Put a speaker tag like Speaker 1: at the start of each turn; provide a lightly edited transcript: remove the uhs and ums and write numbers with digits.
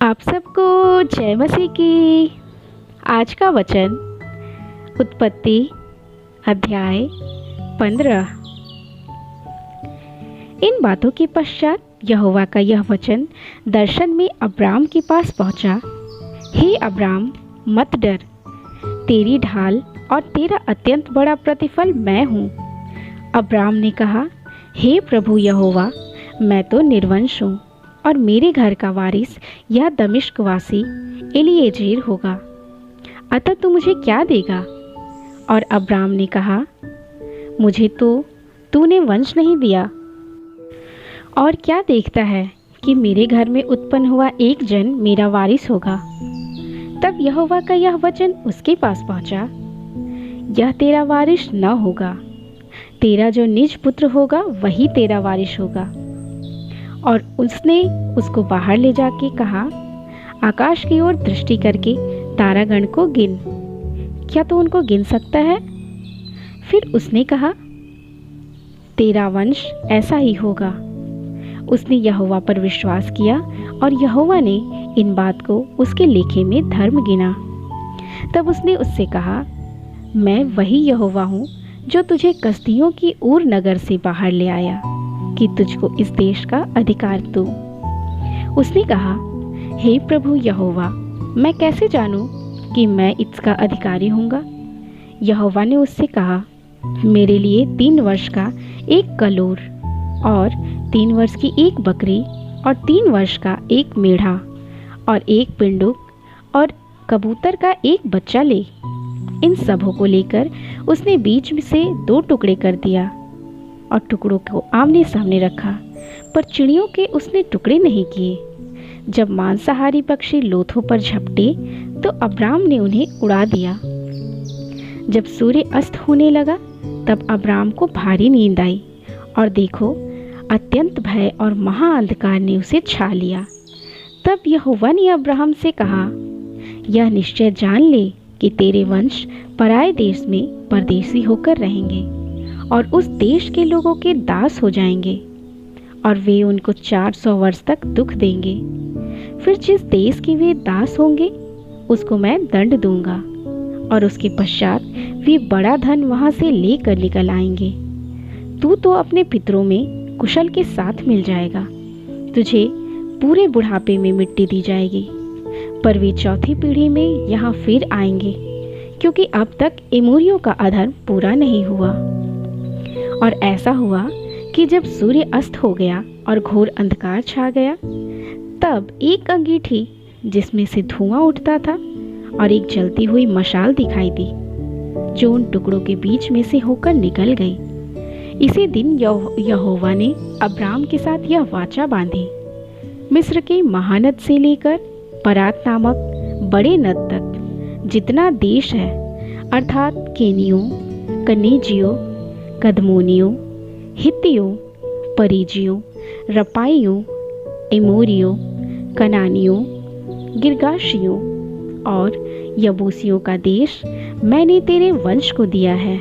Speaker 1: आप सबको जय मसीह की। आज का वचन उत्पत्ति अध्याय 15। इन बातों के पश्चात यहोवा का यह वचन दर्शन में अब्राम के पास पहुंचा। हे अब्राम, मत डर, तेरी ढाल और तेरा अत्यंत बड़ा प्रतिफल मैं हूँ। अब्राम ने कहा, हे प्रभु यहोवा, मैं तो निर्वंश हूँ और मेरे घर का वारिस यह दमिश्कवासी एलीएजेर होगा, अतः तू मुझे क्या देगा? और अब्राम ने कहा, मुझे तो तूने वंश नहीं दिया, और क्या देखता है कि मेरे घर में उत्पन्न हुआ एक जन मेरा वारिस होगा। तब यहोवा का यह वचन उसके पास पहुंचा, यह तेरा वारिस न होगा, तेरा जो निज पुत्र होगा वही तेरा वारिस होगा। और उसने उसको बाहर ले जाके कहा, आकाश की ओर दृष्टि करके तारागण को गिन, क्या तू उनको गिन सकता है? फिर उसने कहा, तेरा वंश ऐसा ही होगा। उसने यहोवा पर विश्वास किया और यहोवा ने इन बात को उसके लेखे में धर्म गिना। तब उसने उससे कहा, मैं वही यहोवा हूँ जो तुझे कसदियों की ऊर नगर से बाहर ले आया कि तुझको इस देश का अधिकार दूं। उसने कहा, हे प्रभु यहोवा, मैं कैसे जानूं कि मैं इसका अधिकारी हूँगा? यहोवा ने उससे कहा, मेरे लिए 3 वर्ष का एक कलोर और 3 वर्ष की एक बकरी और 3 वर्ष का एक मेढ़ा और एक पिंडुक और कबूतर का एक बच्चा ले। इन सबों को लेकर उसने बीच में से 2 टुकड़े कर दिया और टुकड़ों को आमने सामने रखा, पर चिड़ियों के उसने टुकड़े नहीं किए। जब मांसाहारी पक्षी लोथों पर झपटे तो अब्राम ने उन्हें उड़ा दिया। जब सूर्य अस्त होने लगा तब अब्राम को भारी नींद आई, और देखो, अत्यंत भय और महाअंधकार ने उसे छा लिया। तब यहोवा ने अब्राहम से कहा, यह निश्चय जान ले कि तेरे वंश पराए देश में परदेसी होकर रहेंगे और उस देश के लोगों के दास हो जाएंगे, और वे उनको 400 वर्ष तक दुख देंगे। फिर जिस देश के वे दास होंगे उसको मैं दंड दूंगा, और उसके पश्चात वे बड़ा धन वहां से लेकर निकल आएंगे। तू तो अपने पितरों में कुशल के साथ मिल जाएगा, तुझे पूरे बुढ़ापे में मिट्टी दी जाएगी। पर वे 4थी पीढ़ी में यहाँ फिर आएंगे, क्योंकि अब तक एमोरियों का अधर्म पूरा नहीं हुआ। और ऐसा हुआ कि जब सूर्य अस्त हो गया और घोर अंधकार छा गया, तब एक अंगीठी जिसमें से धुआं उठता था और एक जलती हुई मशाल दिखाई दी, जो उन टुकड़ों के बीच में से होकर निकल गई। इसी दिन यहोवा ने अब्राम के साथ यह वाचा बांधी, मिस्र के महानद से लेकर परात नामक बड़े नद तक जितना देश है, अर्थात केनियों, कनीजियों, कदमोनियों, हित्तियों, परिजियों, रपाइयों, एमोरियों, कनानियों, गिर्गाशियों और यबूसियों का देश मैंने तेरे वंश को दिया है।